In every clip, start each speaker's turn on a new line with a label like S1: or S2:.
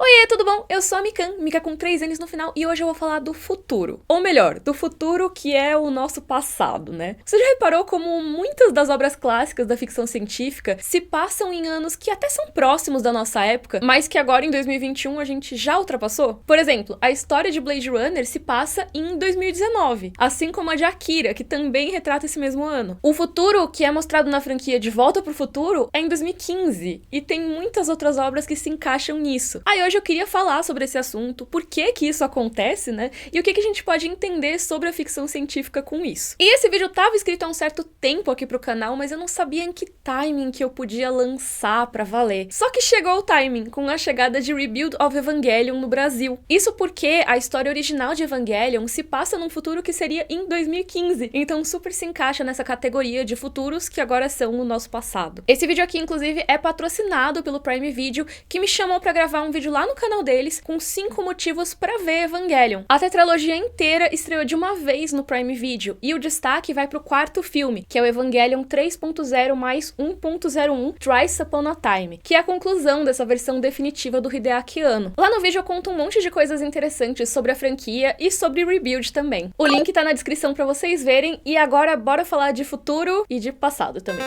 S1: Oiê, tudo bom? Eu sou a Mikan, Mika com 3 N's no final, e hoje eu vou falar do futuro. Ou melhor, do futuro que é o nosso passado, né? Você já reparou como muitas das obras clássicas da ficção científica se passam em anos que até são próximos da nossa época, mas que agora em 2021 a gente já ultrapassou? Por exemplo, a história de Blade Runner se passa em 2019, assim como a de Akira, que também retrata esse mesmo ano. O futuro que é mostrado na franquia De Volta pro Futuro é em 2015, e tem muitas outras obras que se encaixam nisso. Aí hoje eu queria falar sobre esse assunto, por que que isso acontece, né? E o que que a gente pode entender sobre a ficção científica com isso. E esse vídeo tava escrito há um certo tempo aqui pro canal, mas eu não sabia em que timing que eu podia lançar pra valer. Só que chegou o timing, com a chegada de Rebuild of Evangelion no Brasil. Isso porque a história original de Evangelion se passa num futuro que seria em 2015, então super se encaixa nessa categoria de futuros que agora são o nosso passado. Esse vídeo aqui, inclusive, é patrocinado pelo Prime Video, que me chamou pra gravar um vídeo lá no canal deles com 5 motivos pra ver Evangelion. A tetralogia inteira estreou de uma vez no Prime Video, e o destaque vai pro quarto filme, que é o Evangelion 3.0 mais 1.01 Thrice Upon a Time, que é a conclusão dessa versão definitiva do Hideaki Anno. Lá no vídeo eu conto um monte de coisas interessantes sobre a franquia e sobre Rebuild também. O link tá na descrição pra vocês verem, e agora bora falar de futuro e de passado também.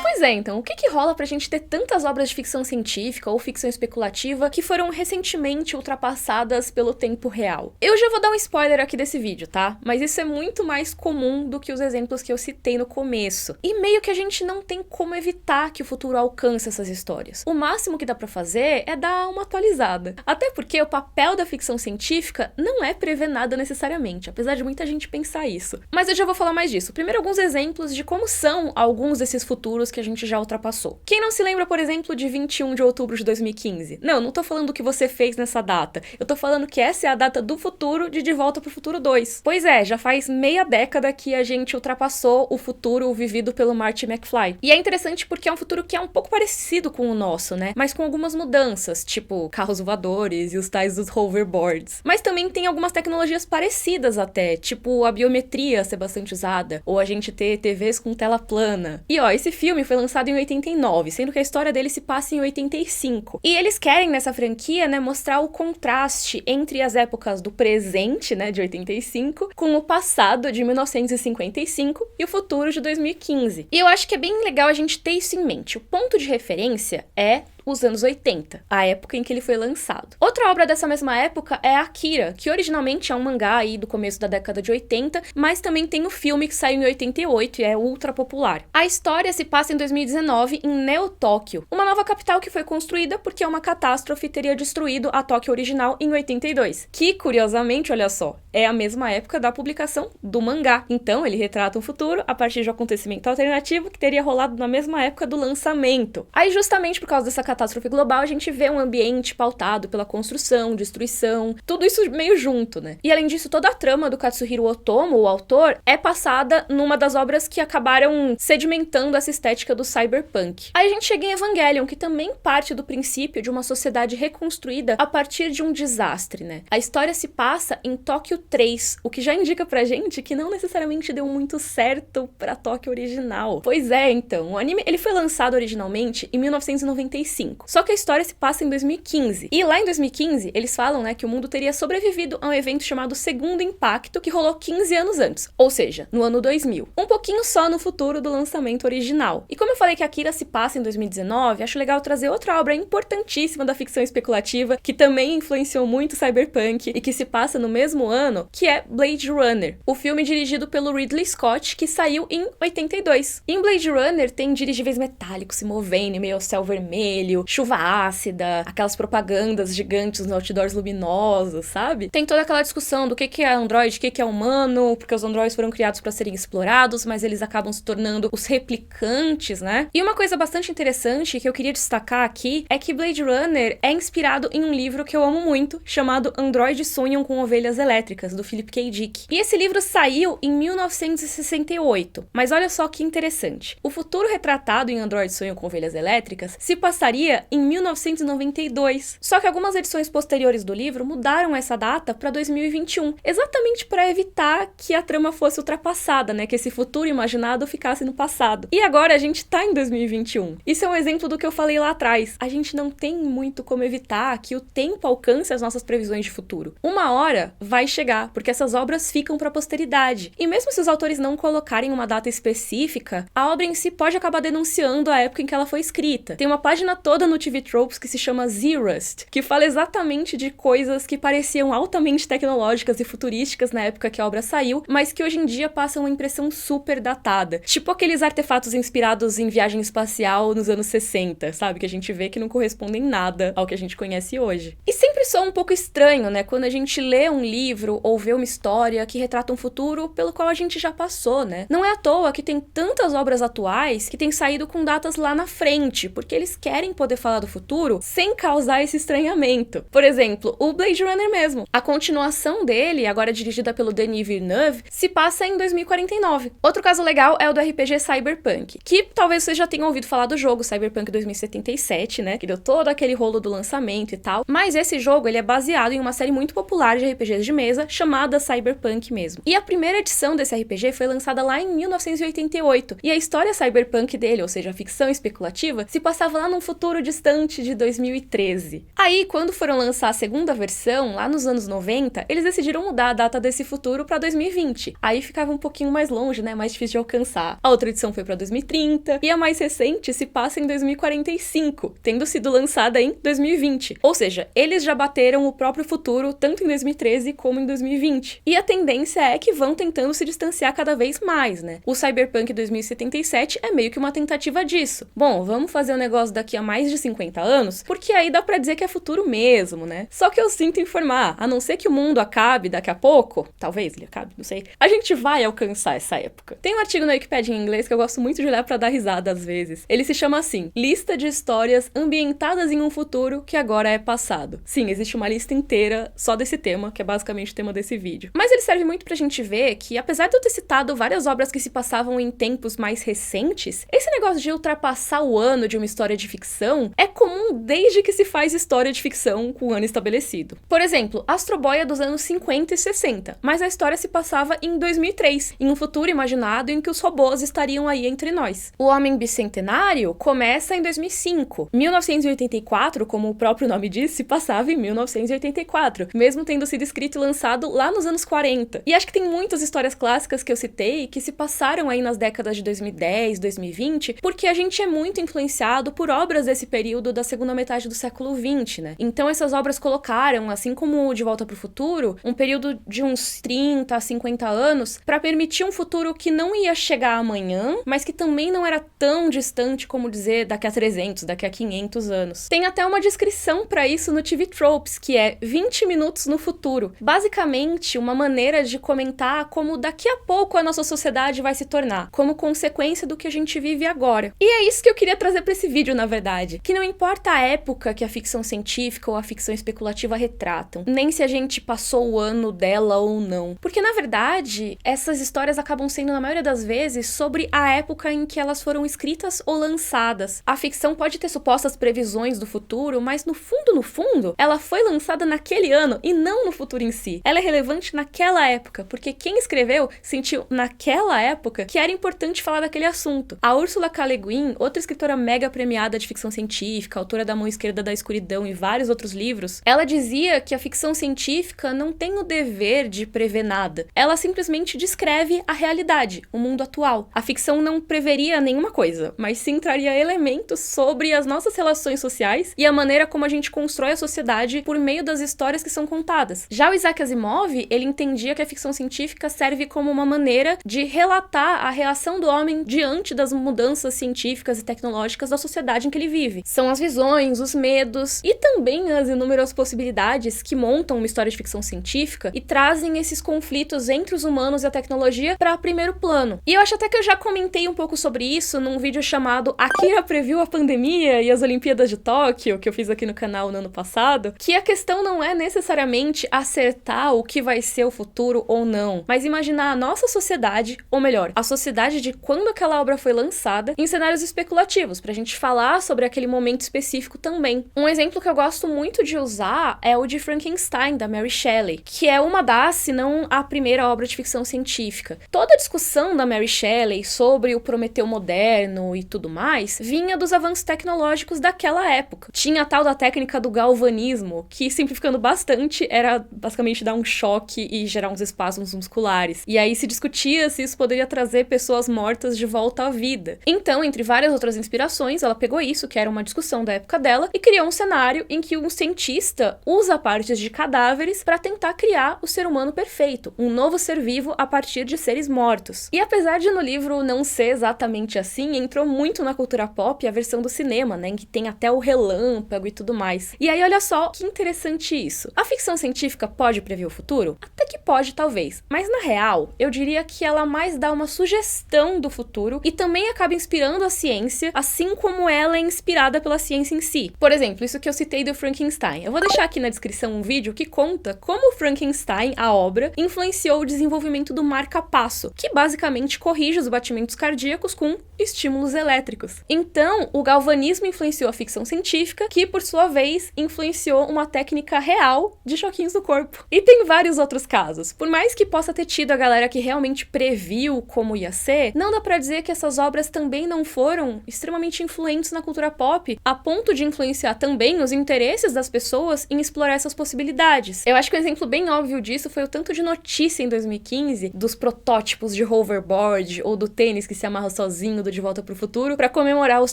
S1: Pois é, então, o que rola pra gente ter tantas obras de ficção científica ou ficção especulativa que foram recentemente ultrapassadas pelo tempo real? Eu já vou dar um spoiler aqui desse vídeo, tá? Mas isso é muito mais comum do que os exemplos que eu citei no começo. E meio que a gente não tem como evitar que o futuro alcance essas histórias. O máximo que dá pra fazer é dar uma atualizada. Até porque o papel da ficção científica não é prever nada necessariamente, apesar de muita gente pensar isso. Mas eu já vou falar mais disso. Primeiro, alguns exemplos de como são alguns desses futuros que a gente já ultrapassou. Quem não se lembra, por exemplo, de 21 de outubro de 2015? Não tô falando o que você fez nessa data. Eu tô falando que essa é a data do futuro de Volta pro Futuro 2. Pois é, já faz meia década que a gente ultrapassou o futuro vivido pelo Marty McFly. E é interessante porque é um futuro que é um pouco parecido com o nosso, né? Mas com algumas mudanças, tipo carros voadores e os tais dos hoverboards. Mas também tem algumas tecnologias parecidas até, tipo a biometria ser bastante usada, ou a gente ter TVs com tela plana. E ó, esse filme foi lançado em 89, sendo que a história dele se passa em 85. E eles querem, nessa franquia, né, mostrar o contraste entre as épocas do presente, né, de 85, com o passado, de 1955, e o futuro, de 2015. E eu acho que é bem legal a gente ter isso em mente. O ponto de referência é os anos 80, a época em que ele foi lançado. Outra obra dessa mesma época é Akira, que originalmente é um mangá aí do começo da década de 80, mas também tem o filme que saiu em 88 e é ultra popular. A história se passa em 2019 em Neo-Tóquio, uma nova capital que foi construída porque uma catástrofe teria destruído a Tóquio original em 82, que, curiosamente, olha só, é a mesma época da publicação do mangá. Então, ele retrata um futuro a partir de um acontecimento alternativo que teria rolado na mesma época do lançamento. Aí, justamente por causa dessa catástrofe global, a gente vê um ambiente pautado pela construção, destruição, tudo isso meio junto, né? E além disso, toda a trama do Katsuhiro Otomo, o autor, é passada numa das obras que acabaram sedimentando essa estética do cyberpunk. Aí a gente chega em Evangelion, que também parte do princípio de uma sociedade reconstruída a partir de um desastre, né? A história se passa em Tóquio 3, o que já indica pra gente que não necessariamente deu muito certo pra Tóquio original. Pois é, então, o anime, ele foi lançado originalmente em 1995. Só que a história se passa em 2015. E lá em 2015, eles falam, né, que o mundo teria sobrevivido a um evento chamado Segundo Impacto, que rolou 15 anos antes. Ou seja, no ano 2000. Um pouquinho só no futuro do lançamento original. E como eu falei que Akira se passa em 2019, acho legal trazer outra obra importantíssima da ficção especulativa, que também influenciou muito Cyberpunk e que se passa no mesmo ano, que é Blade Runner. O filme dirigido pelo Ridley Scott, que saiu em 82. Em Blade Runner tem dirigíveis metálicos se movendo em meio ao céu vermelho, chuva ácida, aquelas propagandas gigantes nos outdoors luminosos, sabe? Tem toda aquela discussão do que é androide, o que é humano, porque os androides foram criados para serem explorados, mas eles acabam se tornando os replicantes, né? E uma coisa bastante interessante que eu queria destacar aqui é que Blade Runner é inspirado em um livro que eu amo muito, chamado Androides Sonham com Ovelhas Elétricas, do Philip K. Dick. E esse livro saiu em 1968, mas olha só que interessante. O futuro retratado em Androides Sonham com Ovelhas Elétricas se passaria lançaria em 1992. Só que algumas edições posteriores do livro mudaram essa data para 2021, exatamente para evitar que a trama fosse ultrapassada, né? Que esse futuro imaginado ficasse no passado. E agora a gente tá em 2021. Isso é um exemplo do que eu falei lá atrás. A gente não tem muito como evitar que o tempo alcance as nossas previsões de futuro. Uma hora vai chegar, porque essas obras ficam para a posteridade. E mesmo se os autores não colocarem uma data específica, a obra em si pode acabar denunciando a época em que ela foi escrita. Tem uma página toda no TV Tropes que se chama Z-Rust, que fala exatamente de coisas que pareciam altamente tecnológicas e futurísticas na época que a obra saiu, mas que hoje em dia passam uma impressão super datada. Tipo aqueles artefatos inspirados em viagem espacial nos anos 60, sabe? Que a gente vê que não correspondem nada ao que a gente conhece hoje. E sempre soa um pouco estranho, né? Quando a gente lê um livro ou vê uma história que retrata um futuro pelo qual a gente já passou, né? Não é à toa que tem tantas obras atuais que têm saído com datas lá na frente, porque eles querem poder falar do futuro sem causar esse estranhamento. Por exemplo, o Blade Runner mesmo. A continuação dele, agora dirigida pelo Denis Villeneuve, se passa em 2049. Outro caso legal é o do RPG Cyberpunk, que talvez vocês já tenham ouvido falar do jogo Cyberpunk 2077, né? Que deu todo aquele rolo do lançamento e tal. Mas esse jogo, ele é baseado em uma série muito popular de RPGs de mesa, chamada Cyberpunk mesmo. E a primeira edição desse RPG foi lançada lá em 1988. E a história cyberpunk dele, ou seja, a ficção especulativa, se passava lá num futuro distante de 2013. Aí, quando foram lançar a segunda versão, lá nos anos 90, eles decidiram mudar a data desse futuro para 2020. Aí ficava um pouquinho mais longe, né? Mais difícil de alcançar. A outra edição foi para 2030 e a mais recente se passa em 2045, tendo sido lançada em 2020. Ou seja, eles já bateram o próprio futuro tanto em 2013 como em 2020. E a tendência é que vão tentando se distanciar cada vez mais, né? O Cyberpunk 2077 é meio que uma tentativa disso. Bom, vamos fazer um negócio daqui a mais de 50 anos, porque aí dá pra dizer que é futuro mesmo, né? Só que eu sinto informar, a não ser que o mundo acabe daqui a pouco, talvez ele acabe, não sei, a gente vai alcançar essa época. Tem um artigo na Wikipedia em inglês que eu gosto muito de olhar pra dar risada às vezes. Ele se chama assim, Lista de histórias ambientadas em um futuro que agora é passado. Sim, existe uma lista inteira só desse tema, que é basicamente o tema desse vídeo. Mas ele serve muito pra gente ver que, apesar de eu ter citado várias obras que se passavam em tempos mais recentes, esse negócio de ultrapassar o ano de uma história de ficção é comum desde que se faz história de ficção com o ano estabelecido. Por exemplo, Astro Boy é dos anos 50 e 60, mas a história se passava em 2003, em um futuro imaginado em que os robôs estariam aí entre nós. O Homem Bicentenário começa em 2005. 1984, como o próprio nome diz, se passava em 1984, mesmo tendo sido escrito e lançado lá nos anos 40. E acho que tem muitas histórias clássicas que eu citei que se passaram aí nas décadas de 2010, 2020, porque a gente é muito influenciado por obras desse período da segunda metade do século 20, né? Então essas obras colocaram, assim como De Volta para o Futuro, um período de uns 30 a 50 anos para permitir um futuro que não ia chegar amanhã, mas que também não era tão distante como dizer daqui a 300, daqui a 500 anos. Tem até uma descrição para isso no TV Tropes, que é 20 minutos no futuro. Basicamente, uma maneira de comentar como daqui a pouco a nossa sociedade vai se tornar, como consequência do que a gente vive agora. E é isso que eu queria trazer para esse vídeo, na verdade. Que não importa a época que a ficção científica ou a ficção especulativa retratam, nem se a gente passou o ano dela ou não. Porque, na verdade, essas histórias acabam sendo, na maioria das vezes, sobre a época em que elas foram escritas ou lançadas. A ficção pode ter supostas previsões do futuro, mas no fundo, ela foi lançada naquele ano e não no futuro em si. Ela é relevante naquela época, porque quem escreveu sentiu naquela época que era importante falar daquele assunto. A Ursula K. Le Guin, outra escritora mega premiada de ficção científica, autora da Mão Esquerda da Escuridão e vários outros livros, ela dizia que a ficção científica não tem o dever de prever nada. Ela simplesmente descreve a realidade, o mundo atual. A ficção não preveria nenhuma coisa, mas sim traria elementos sobre as nossas relações sociais e a maneira como a gente constrói a sociedade por meio das histórias que são contadas. Já o Isaac Asimov, ele entendia que a ficção científica serve como uma maneira de relatar a reação do homem diante das mudanças científicas e tecnológicas da sociedade em que ele vive. São as visões, os medos e também as inúmeras possibilidades que montam uma história de ficção científica e trazem esses conflitos entre os humanos e a tecnologia para primeiro plano. E eu acho até que eu já comentei um pouco sobre isso num vídeo chamado Akira previu a pandemia e as Olimpíadas de Tóquio, que eu fiz aqui no canal no ano passado, que a questão não é necessariamente acertar o que vai ser o futuro ou não, mas imaginar a nossa sociedade, ou melhor, a sociedade de quando aquela obra foi lançada, em cenários especulativos, pra gente falar sobre aquele momento específico também. Um exemplo que eu gosto muito de usar é o de Frankenstein, da Mary Shelley, que é uma das, se não a primeira obra de ficção científica. Toda a discussão da Mary Shelley sobre o Prometeu moderno e tudo mais vinha dos avanços tecnológicos daquela época. Tinha a tal da técnica do galvanismo, que, simplificando bastante, era basicamente dar um choque e gerar uns espasmos musculares. E aí se discutia se isso poderia trazer pessoas mortas de volta à vida. Então, entre várias outras inspirações, ela pegou isso, que era uma discussão da época dela, e criou um cenário em que um cientista usa partes de cadáveres para tentar criar o ser humano perfeito, um novo ser vivo a partir de seres mortos. E apesar de no livro não ser exatamente assim, entrou muito na cultura pop a versão do cinema, né, em que tem até o relâmpago e tudo mais. E aí olha só que interessante isso. A ficção científica pode prever o futuro? Até que pode, talvez. Mas na real, eu diria que ela mais dá uma sugestão do futuro e também acaba inspirando a ciência, assim como ela é inspirada pela ciência em si. Por exemplo, isso que eu citei do Frankenstein. Eu vou deixar aqui na descrição um vídeo que conta como Frankenstein, a obra, influenciou o desenvolvimento do marca-passo, que basicamente corrige os batimentos cardíacos com estímulos elétricos. Então, o galvanismo influenciou a ficção científica, que por sua vez influenciou uma técnica real de choquinhos no corpo. E tem vários outros casos. Por mais que possa ter tido a galera que realmente previu como ia ser, não dá pra dizer que essas obras também não foram extremamente influentes na cultura pop, a ponto de influenciar também os interesses das pessoas em explorar essas possibilidades. Eu acho que um exemplo bem óbvio disso foi o tanto de notícia em 2015 dos protótipos de hoverboard ou do tênis que se amarra sozinho do De Volta pro Futuro para comemorar os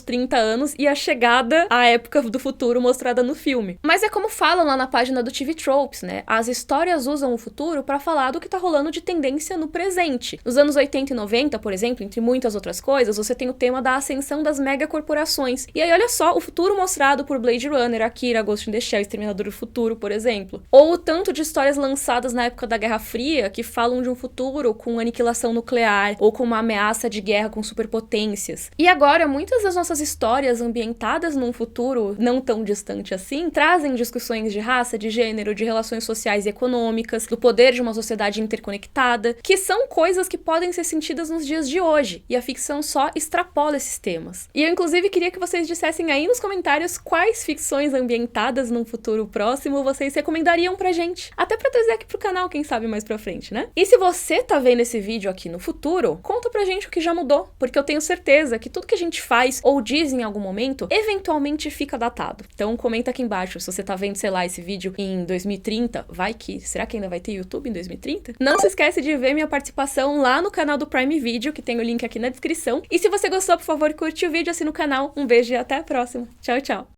S1: 30 anos e a chegada à época do futuro mostrada no filme. Mas é como falam lá na página do TV Tropes, né? As histórias usam o futuro para falar do que tá rolando de tendência no presente. Nos anos 80 e 90, por exemplo, entre muitas outras coisas, você tem o tema da ascensão das megacorporações. E aí olha só, o futuro mostrado por Blade Runner, Akira, Ghost in the Shell, Exterminador do Futuro, por exemplo. Ou o tanto de histórias lançadas na época da Guerra Fria que falam de um futuro com aniquilação nuclear ou com uma ameaça de guerra com superpotências. E agora, muitas das nossas histórias ambientadas num futuro não tão distante assim, trazem discussões de raça, de gênero, de relações sociais e econômicas, do poder de uma sociedade interconectada, que são coisas que podem ser sentidas nos dias de hoje, e a ficção só extrapola esses temas. E eu, inclusive, queria que vocês dissessem aí nos comentários quais ficções ambientadas num futuro próximo vocês recomendariam pra gente. Até pra trazer aqui pro canal, quem sabe mais pra frente, né? E se você tá vendo esse vídeo aqui no futuro, conta pra gente o que já mudou, porque eu tenho certeza que tudo que a gente faz ou diz em algum momento, eventualmente fica datado. Então comenta aqui embaixo se você tá vendo, sei lá, esse vídeo em 2030, vai que... Será que ainda vai ter YouTube em 2030? Não se esquece de ver minha participação lá no canal do Prime Video, que tem o link aqui na descrição. E se você gostou, por favor, curte o vídeo, assina o canal. Um beijo e até a próxima. Tchau, tchau!